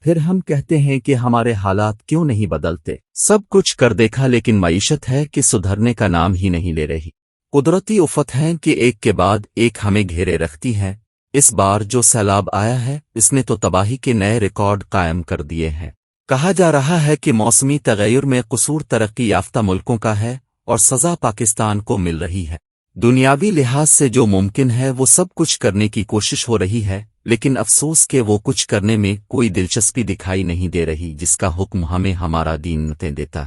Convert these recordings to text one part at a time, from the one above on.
پھر ہم کہتے ہیں کہ ہمارے حالات کیوں نہیں بدلتے؟ سب کچھ کر دیکھا لیکن معیشت ہے کہ سدھرنے کا نام ہی نہیں لے رہی۔ قدرتی آفت ہیں کہ ایک کے بعد ایک ہمیں گھیرے رکھتی ہیں۔ اس بار جو سیلاب آیا ہے اس نے تو تباہی کے نئے ریکارڈ قائم کر دیے ہیں۔ کہا جا رہا ہے کہ موسمی تغیر میں قصور ترقی یافتہ ملکوں کا ہے اور سزا پاکستان کو مل رہی ہے۔ دنیاوی لحاظ سے جو ممکن ہے وہ سب کچھ کرنے کی کوشش ہو رہی ہے، لیکن افسوس کہ وہ کچھ کرنے میں کوئی دلچسپی دکھائی نہیں دے رہی جس کا حکم ہمیں ہمارا دین نتے دیتا۔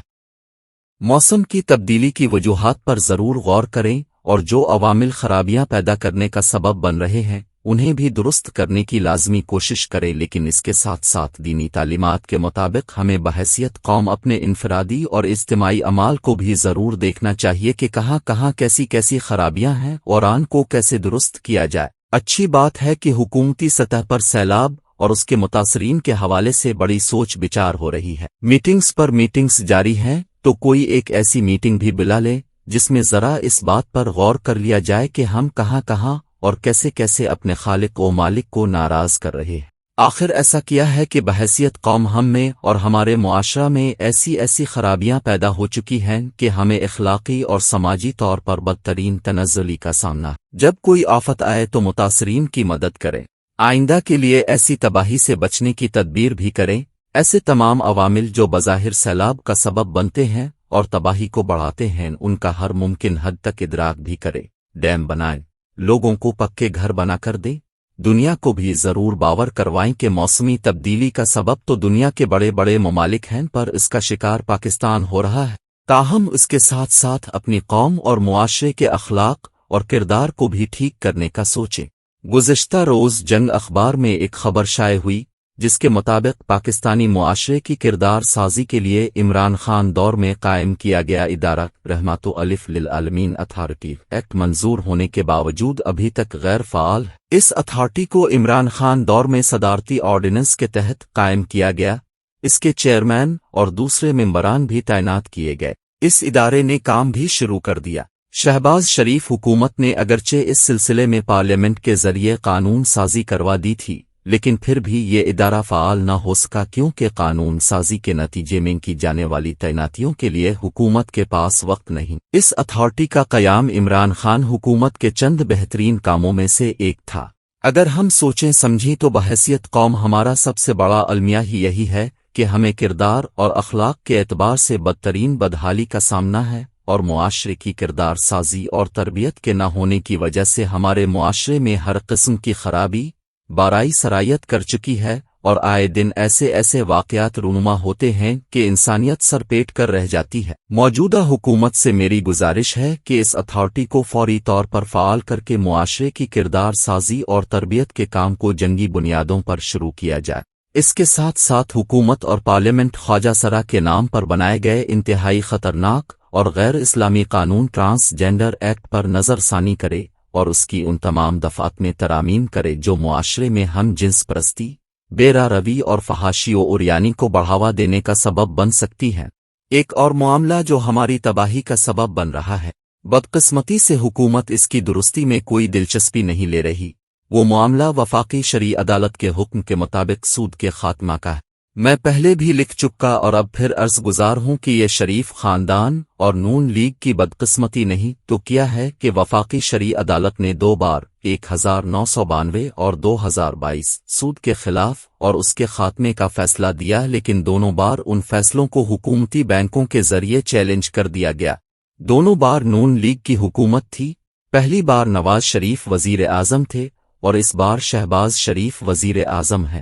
موسم کی تبدیلی کی وجوہات پر ضرور غور کریں اور جو عوامل خرابیاں پیدا کرنے کا سبب بن رہے ہیں انہیں بھی درست کرنے کی لازمی کوشش کریں، لیکن اس کے ساتھ ساتھ دینی تعلیمات کے مطابق ہمیں بحیثیت قوم اپنے انفرادی اور اجتماعی اعمال کو بھی ضرور دیکھنا چاہیے کہ کہاں کہاں کیسی کیسی خرابیاں ہیں اور ان کو کیسے درست کیا جائے۔ اچھی بات ہے کہ حکومتی سطح پر سیلاب اور اس کے متاثرین کے حوالے سے بڑی سوچ بچار ہو رہی ہے۔ میٹنگز پر میٹنگز جاری ہیں، تو کوئی ایک ایسی میٹنگ بھی بلا لے جس میں ذرا اس بات پر غور کر لیا جائے کہ ہم کہاں کہاں اور کیسے کیسے اپنے خالق و مالک کو ناراض کر رہے ہیں۔ آخر ایسا کیا ہے کہ بحیثیت قوم ہم میں اور ہمارے معاشرہ میں ایسی خرابیاں پیدا ہو چکی ہیں کہ ہمیں اخلاقی اور سماجی طور پر بدترین تنزلی کا سامنا۔ جب کوئی آفت آئے تو متاثرین کی مدد کریں، آئندہ کے لیے ایسی تباہی سے بچنے کی تدبیر بھی کریں۔ ایسے تمام عوامل جو بظاہر سیلاب کا سبب بنتے ہیں اور تباہی کو بڑھاتے ہیں ان کا ہر ممکن حد تک ادراک بھی کریں۔ ڈیم بنائیں، لوگوں کو پکے گھر بنا کر دیں، دنیا کو بھی ضرور باور کروائیں کہ موسمی تبدیلی کا سبب تو دنیا کے بڑے بڑے ممالک ہیں پر اس کا شکار پاکستان ہو رہا ہے۔ تاہم اس کے ساتھ ساتھ اپنی قوم اور معاشرے کے اخلاق اور کردار کو بھی ٹھیک کرنے کا سوچیں۔ گزشتہ روز جنگ اخبار میں ایک خبر شائع ہوئی جس کے مطابق پاکستانی معاشرے کی کردار سازی کے لیے عمران خان دور میں قائم کیا گیا ادارہ رحمت الف للعالمین اتھارٹی ایکٹ منظور ہونے کے باوجود ابھی تک غیر فعال ہے۔ اس اتھارٹی کو عمران خان دور میں صدارتی آرڈیننس کے تحت قائم کیا گیا، اس کے چیئرمین اور دوسرے ممبران بھی تعینات کیے گئے۔ اس ادارے نے کام بھی شروع کر دیا۔ شہباز شریف حکومت نے اگرچہ اس سلسلے میں پارلیمنٹ کے ذریعے قانون سازی کروا دی تھی، لیکن پھر بھی یہ ادارہ فعال نہ ہو سکا کیونکہ قانون سازی کے نتیجے میں کی جانے والی تعیناتیوں کے لیے حکومت کے پاس وقت نہیں۔ اس اتھارٹی کا قیام عمران خان حکومت کے چند بہترین کاموں میں سے ایک تھا۔ اگر ہم سوچیں سمجھیں تو بحیثیت قوم ہمارا سب سے بڑا المیہ ہی یہی ہے کہ ہمیں کردار اور اخلاق کے اعتبار سے بدترین بدحالی کا سامنا ہے، اور معاشرے کی کردار سازی اور تربیت کے نہ ہونے کی وجہ سے ہمارے معاشرے میں ہر قسم کی خرابی بارائی سرایت کر چکی ہے، اور آئے دن ایسے واقعات رونما ہوتے ہیں کہ انسانیت سر پیٹ کر رہ جاتی ہے۔ موجودہ حکومت سے میری گزارش ہے کہ اس اتھارٹی کو فوری طور پر فعال کر کے معاشرے کی کردار سازی اور تربیت کے کام کو جنگی بنیادوں پر شروع کیا جائے۔ اس کے ساتھ ساتھ حکومت اور پارلیمنٹ خواجہ سرا کے نام پر بنائے گئے انتہائی خطرناک اور غیر اسلامی قانون ٹرانسجینڈر ایکٹ پر نظر ثانی کرے اور اس کی ان تمام دفعات میں ترامیم کرے جو معاشرے میں ہم جنس پرستی، بیرا روی اور فحاشی و عریانی کو بڑھاوا دینے کا سبب بن سکتی ہیں۔ ایک اور معاملہ جو ہماری تباہی کا سبب بن رہا ہے، بدقسمتی سے حکومت اس کی درستی میں کوئی دلچسپی نہیں لے رہی، وہ معاملہ وفاقی شرعی عدالت کے حکم کے مطابق سود کے خاتمہ کا ہے۔ میں پہلے بھی لکھ چکا اور اب پھر عرض گزار ہوں کہ یہ شریف خاندان اور نون لیگ کی بدقسمتی نہیں تو کیا ہے کہ وفاقی شرعی عدالت نے 2 بار 1992 اور 2022 سود کے خلاف اور اس کے خاتمے کا فیصلہ دیا، لیکن دونوں بار ان فیصلوں کو حکومتی بینکوں کے ذریعے چیلنج کر دیا گیا۔ دونوں بار نون لیگ کی حکومت تھی، پہلی بار نواز شریف وزیر اعظم تھے اور اس بار شہباز شریف وزیر اعظم ہیں۔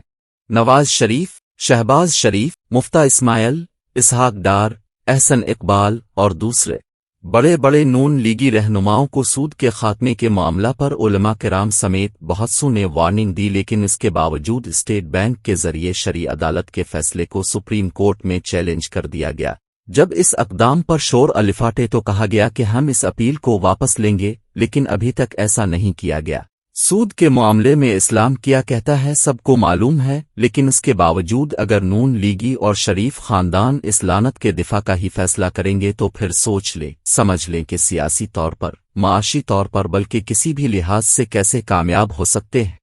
نواز شریف، شہباز شریف، مفتہ اسماعیل، اسحاق ڈار، احسن اقبال اور دوسرے بڑے بڑے نون لیگی رہنماؤں کو سود کے خاتمے کے معاملہ پر علماء کرام سمیت بہت سو نے وارننگ دی، لیکن اس کے باوجود اسٹیٹ بینک کے ذریعے شرعی عدالت کے فیصلے کو سپریم کورٹ میں چیلنج کر دیا گیا۔ جب اس اقدام پر شور الفاٹے تو کہا گیا کہ ہم اس اپیل کو واپس لیں گے، لیکن ابھی تک ایسا نہیں کیا گیا۔ سود کے معاملے میں اسلام کیا کہتا ہے سب کو معلوم ہے، لیکن اس کے باوجود اگر نون لیگی اور شریف خاندان اس لعنت کے دفاع کا ہی فیصلہ کریں گے تو پھر سوچ لیں، سمجھ لیں کہ سیاسی طور پر، معاشی طور پر، بلکہ کسی بھی لحاظ سے کیسے کامیاب ہو سکتے ہیں۔